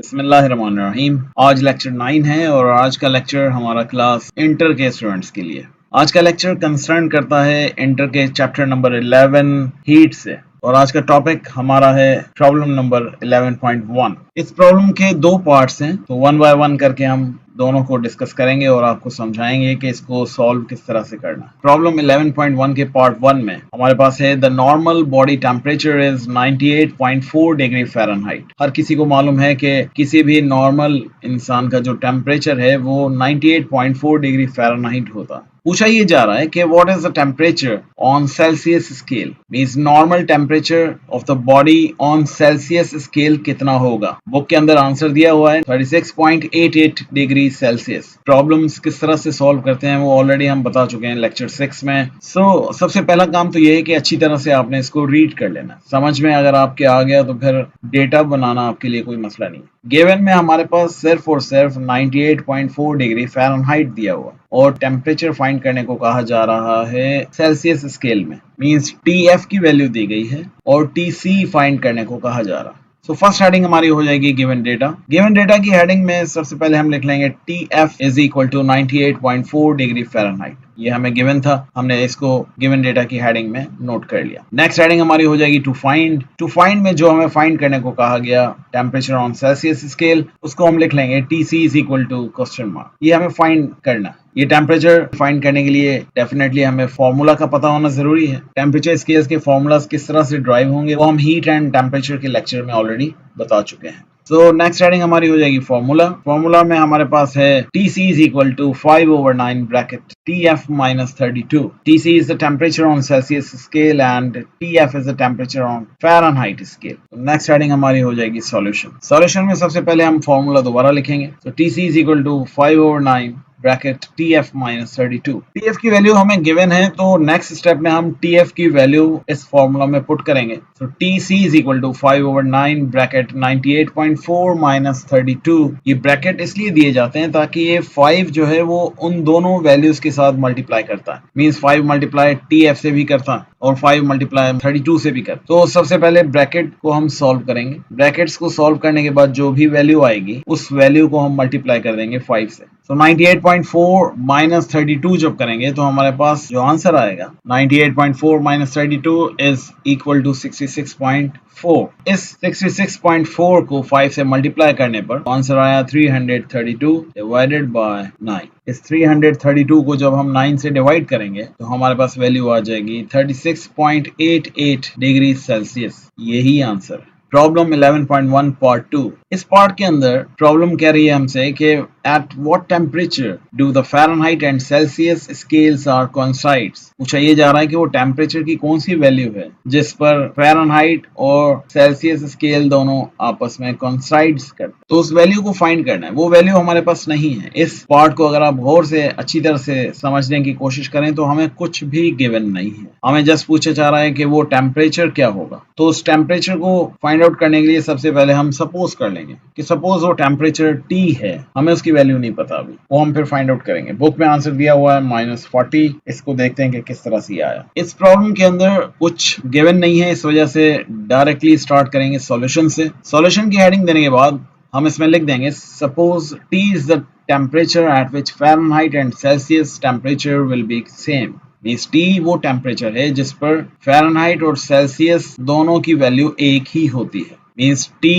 बिस्मिल्लाहिर्रहमानिर्रहीम। आज लेक्चर 9 है और आज का लेक्चर हमारा क्लास इंटर के स्टूडेंट्स के लिए। आज का लेक्चर कंसर्न करता है इंटर के चैप्टर नंबर 11 हीट से और आज का टॉपिक हमारा है प्रॉब्लम नंबर 11.1। इस प्रॉब्लम के दो पार्ट्स हैं, तो वन बाय वन करके हम दोनों को डिस्कस करेंगे और आपको समझाएंगे कि इसको सॉल्व किस तरह से करना। प्रॉब्लम 11.1 के पार्ट 1 में हमारे पास है the normal body temperature is 98.4 degree Fahrenheit. हर किसी को मालूम है कि किसी भी नॉर्मल इंसान का जो टेम्परेचर है वो 98.4 डिग्री फ़ारेनहाइट होता है। पूछा ये जा रहा है कि what is the temperature on Celsius scale, means normal temperature of the body on Celsius scale कितना होगा। बुक के अंदर आंसर दिया हुआ है 36.88 डिग्री सेल्सियस। प्रॉब्लम्स किस तरह से सॉल्व करते हैं वो ऑलरेडी हम बता चुके हैं लेक्चर 6 में। सबसे पहला काम तो ये है कि अच्छी तरह से आपने इसको रीड कर लेना। समझ में अगर आपके आ गया तो फिर डेटा बनाना आपके लिए कोई मसला नहीं। गिवन में हमारे पास सिर्फ और सिर्फ 98.4 डिग्री फ़ारेनहाइट दिया हुआ और टेम्परेचर फाइंड करने को कहा जा रहा है सेल्सियस स्केल में, मींस TF की वैल्यू दी गई है और TC फाइंड करने को कहा जा रहा है। तो फर्स्ट हेडिंग हमारी हो जाएगी गिवन डेटा। गिवन डेटा की हेडिंग में सबसे पहले हम लिख लेंगे TF is equal to 98.4 degree Fahrenheit. ये हमें गिवन था, हमने इसको गिवन डेटा की हेडिंग में नोट कर लिया। नेक्स्ट हेडिंग हमारी हो जाएगी टू फाइंड। टू फाइंड में जो हमें फाइंड करने को कहा गया टेम्परेचर ऑन सेल्सियस स्केल, उसको हम लिख लेंगे TC is equal to question mark. ये हमें फाइंड करना। ये टेम्परेचर फाइंड करने के लिए डेफिनेटली हमें फॉर्मूला का पता होना जरूरी है। टेम्परेचर स्केल्स के फॉर्मूलाज किस तरह से ड्राइव होंगे वो हम हीट एंड टेम्परेचर के लेक्चर में ऑलरेडी बता चुके हैं। तो नेक्स्ट हेडिंग हमारी हो जाएगी फॉर्मूला। फॉर्मूला में हमारे पास है TC is equal to 5/9 bracket TF minus 32. TC is the temperature on Celsius scale and TF is the temperature on Fahrenheit scale. Next heading हमारी हो जाएगी सॉल्यूशन। सॉल्यूशन में सबसे पहले हम फॉर्मूला दोबारा लिखेंगे। तो TC is equal to 5/9 bracket TF minus 32। TF की वैल्यू हमें गिवन है, तो नेक्स्ट स्टेप में हम TF की वैल्यू इस फॉर्मूला में पुट करेंगे। तो TC is equal to 5/9 bracket 98.4 minus 32। ये ब्रैकेट इसलिए दिए जाते हैं ताकि ये 5 जो है वो उन दोनों वैल्यूज के साथ मल्टीप्लाई करता है, मींस 5 मल्टीप्लाई TF से भी करता है और 5 मल्टीप्लाई 32 से भी करता है। तो सबसे पहले ब्रैकेट को हम सॉल्व करेंगे। ब्रैकेट्स को सॉल्व करने के बाद जो भी वैल्यू आएगी उस वैल्यू को हम मल्टीप्लाई कर देंगे 5 से। तो 98.4 माइनस 32 जब करेंगे तो हमारे पास जो आंसर आएगा 98.4 माइनस 32 इज इक्वल टू 66.4। इस 66.4 को 5 से मल्टीप्लाई करने पर आंसर आया 332 डिवाइडेड बाय 9। इस 332 को जब हम 9 से डिवाइड करेंगे तो हमारे पास वैल्यू आ जाएगी 36.88 डिग्री सेल्सियस। यही आंसर है। Problem 11.1 part 2। इस पार्ट के अंदर प्रॉब्लम कह रही है हमसे कि at what temperature do the Fahrenheit and Celsius scales are coincides. पूछा ये जा रहा है कि वो टेम्परेचर की कौन सी वैल्यू है जिस पर फ़ारेनहाइट और सेल्सियस स्केल दोनों आपस में कोइंसाइड्स करते, तो उस वैल्यू को फाइंड करना है। वो वैल्यू हमारे पास नहीं है। इस पार्ट को अगर आप गौर से अच्छी तरह से समझने की कोशिश करें तो हमें कुछ भी गिवन नहीं है। हमें जस्ट पूछा जा रहा है कि वो टेम्परेचर क्या होगा। तो उस टेम्परेचर को फाइंड आउट करने के लिए सबसे पहले हम सपोज कर लेंगे कि सपोज वो टेम्परेचर T है, हमें उसकी वैल्यू नहीं पता अभी, वो हम फिर फाइंड आउट करेंगे। बुक में आंसर दिया हुआ है -40। इसको देखते हैं कि किस तरह से आया। इस प्रॉब्लम के अंदर कुछ गिवन नहीं है, इस वजह से डायरेक्टली स्टार्ट करेंगे सॉल्यूशन से। सॉल्यूशन की हेडिंग देने के बाद हम इसमें लिख देंगे suppose T is the temperature at which Fahrenheit and Celsius temperature will be same. Means T वो टेम्परेचर है जिस पर फ़ारेनहाइट और सेल्सियस दोनों की वैल्यू एक ही होती है। मींस T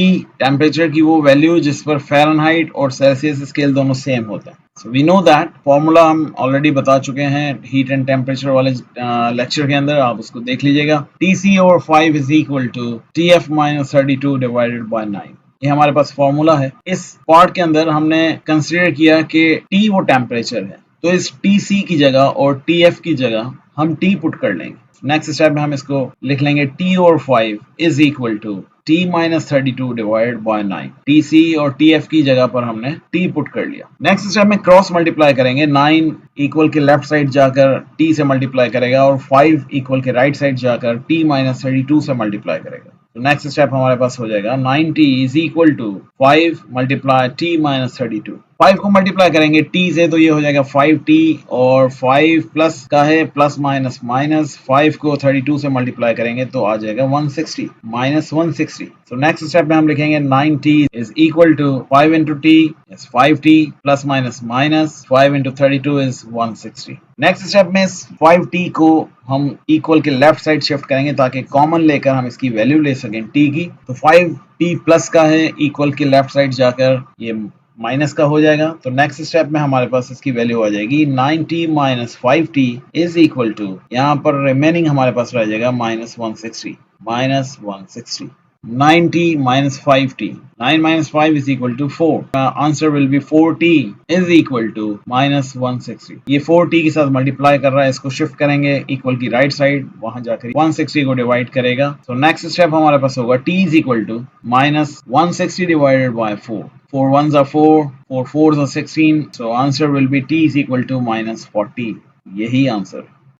टेम्परेचर की वो वैल्यू जिस पर फ़ारेनहाइट और सेल्सियस स्केल दोनों सेम होता है। So we know that formula हम ऑलरेडी बता चुके हैं हीट एंड टेम्परेचर वाले लेक्चर के अंदर, आप उसको देख लीजिएगा। TC और 5 is equal to TF minus 32 divided by 9। ये हमारे पास फॉर्मूला है। इस पार्ट के अंदर हमने कंसीडर किया कि T वो टेम्परेचर है, तो इस TC की जगह और TF की जगह हम T पुट कर लेंगे। नेक्स्ट स्टेप में हम इसको लिख लेंगे T और 5 is equal to T minus 32 divided by 9। TC और TF की जगह पर हमने T पुट कर लिया। नेक्स्ट स्टेप में क्रॉस मल्टीप्लाई करेंगे। 9 इक्वल के लेफ्ट साइड जाकर T से मल्टीप्लाई करेगा और 5 इक्वल के राइट साइड जाकर T minus 32 से मल्टीप्लाई करेगा। तो नेक्स्ट स्टेप हमारे पास हो जाएगा 90 is equal to 5 multiply T minus 32। 5 को मल्टीप्लाई करेंगे t से तो ये हो जाएगा 5t, और 5 प्लस का है प्लस माइनस माइनस, 5 को 32 से मल्टीप्लाई करेंगे तो आ जाएगा 160 माइनस 160। तो नेक्स्ट स्टेप में हम लिखेंगे 9t is equal to 5 into T is 5t plus minus minus 5 into 32 is 160। Next step में 5t को हम इक्वल के लेफ्ट साइड शिफ्ट करेंगे ताकि कॉमन लेकर हम इसकी वैल्यू ले सकें t की। तो 5t प्लस का है, इक्वल के लेफ्ट साइड जाकर ये माइनस का हो जाएगा। तो नेक्स्ट स्टेप में हमारे पास इसकी वैल्यू आ जाएगी 9t minus 5t is equal to, यहाँ पर रिमेनिंग हमारे पास रह जाएगा minus 160 minus 160। 90 minus 5t, 9 minus 5 is equal to 4. Answer will be 4t is equal to minus 160. ये 4t के साथ मल्टीप्लाई कर रहा है, इसको शिफ्ट करेंगे इक्वल की राइट साइड, वहां जाकर 160 को डिवाइड करेगा। तो नेक्स्ट स्टेप हमारे पास होगा t is equal to minus 160 divided by 4. 4 ones are 4, 4 fours are 16. So answer will be t is equal to minus 40. यही आंसर